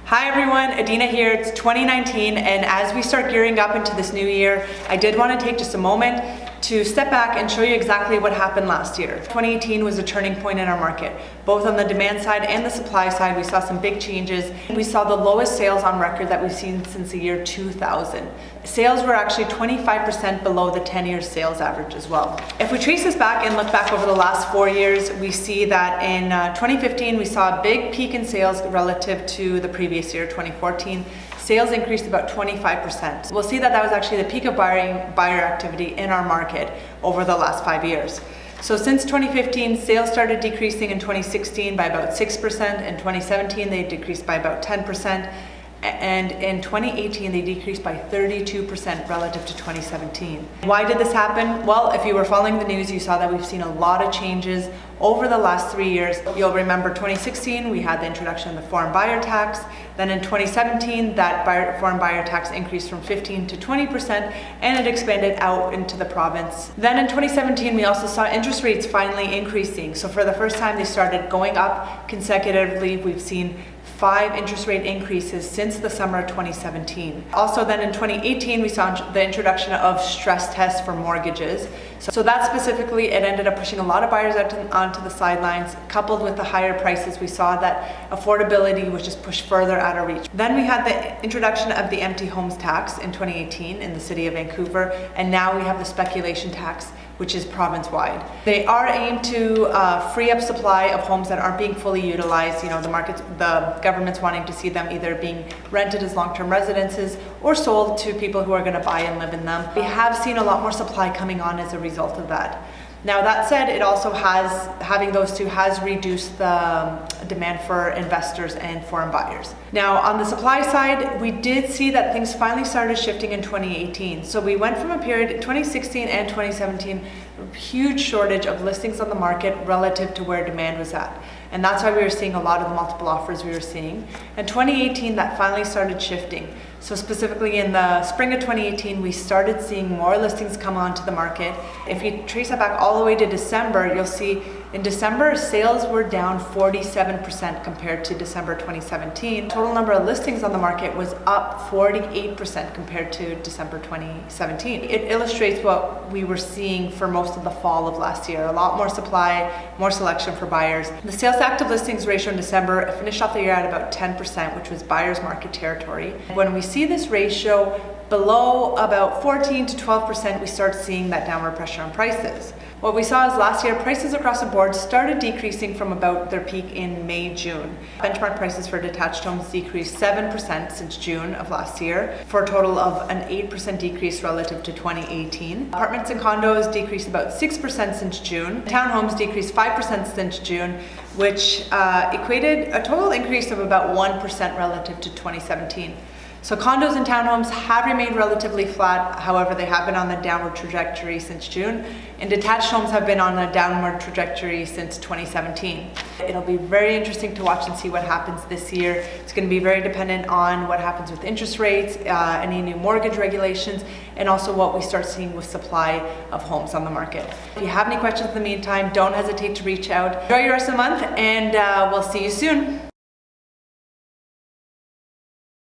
Hi everyone, Adina here. It's 2019, and as we start gearing up into this new year, I did want to take just a moment to step back and show you exactly what happened last year. 2018 was a turning point in our market. Both on the demand side and the supply side, we saw some big changes. We saw the lowest sales on record that we've seen since the year 2000. Sales were actually 25% below the 10-year sales average as well. If we trace this back and look back over the last 4 years, we see that in 2015, we saw a big peak in sales relative to the previous year, 2014. Sales increased about 25%. We'll see that that was actually the peak of buyer activity in our market over the last 5 years. So since 2015, sales started decreasing in 2016 by about 6%. In 2017, they decreased by about 10%. And in 2018, they decreased by 32% relative to 2017. Why did this happen? Well, if you were following the news, you saw that we've seen a lot of changes over the last 3 years. You'll remember 2016, we had the introduction of the foreign buyer tax. Then in 2017, that foreign buyer tax increased from 15 to 20%, and it expanded out into the province. Then in 2017, we also saw interest rates finally increasing. So for the first time, they started going up consecutively. We've seen 5 interest rate increases since the summer of 2017. Also then in 2018, we saw the introduction of stress tests for mortgages. So that specifically, it ended up pushing a lot of buyers out onto the sidelines. Coupled with the higher prices, we saw that affordability was just pushed further out of reach. Then we had the introduction of the empty homes tax in 2018 in the city of Vancouver, and now we have the speculation tax, which is province-wide. They are aimed to free up supply of homes that aren't being fully utilized. You know, the government's wanting to see them either being rented as long-term residences or sold to people who are gonna buy and live in them. We have seen a lot more supply coming on as a result of that. Now that said, it also having those two has reduced the demand for investors and foreign buyers. Now on the supply side, we did see that things finally started shifting in 2018. So we went from a period, 2016 and 2017, huge shortage of listings on the market relative to where demand was at. And that's why we were seeing a lot of the multiple offers we were seeing. In 2018, that finally started shifting. So specifically in the spring of 2018, we started seeing more listings come onto the market. If you trace that back all the way to December, you'll see in December, sales were down 47% compared to December 2017. Total number of listings on the market was up 48% compared to December 2017. It illustrates what we were seeing for most of the fall of last year. A lot more supply, more selection for buyers. The sales to active listings ratio in December finished off the year at about 10%, which was buyer's market territory. When we see this ratio below about 14 to 12%, we start seeing that downward pressure on prices. What we saw is last year, prices across the board started decreasing from about their peak in May, June. Benchmark prices for detached homes decreased 7% since June of last year, for a total of an 8% decrease relative to 2018. Apartments and condos decreased about 6% since June. Townhomes decreased 5% since June, which equated a total increase of about 1% relative to 2017. So condos and townhomes have remained relatively flat. However, they have been on the downward trajectory since June, and detached homes have been on a downward trajectory since 2017. It'll be very interesting to watch and see what happens this year. It's going to be very dependent on what happens with interest rates, any new mortgage regulations, and also what we start seeing with supply of homes on the market. If you have any questions in the meantime, don't hesitate to reach out. Enjoy your rest of the month, and we'll see you soon.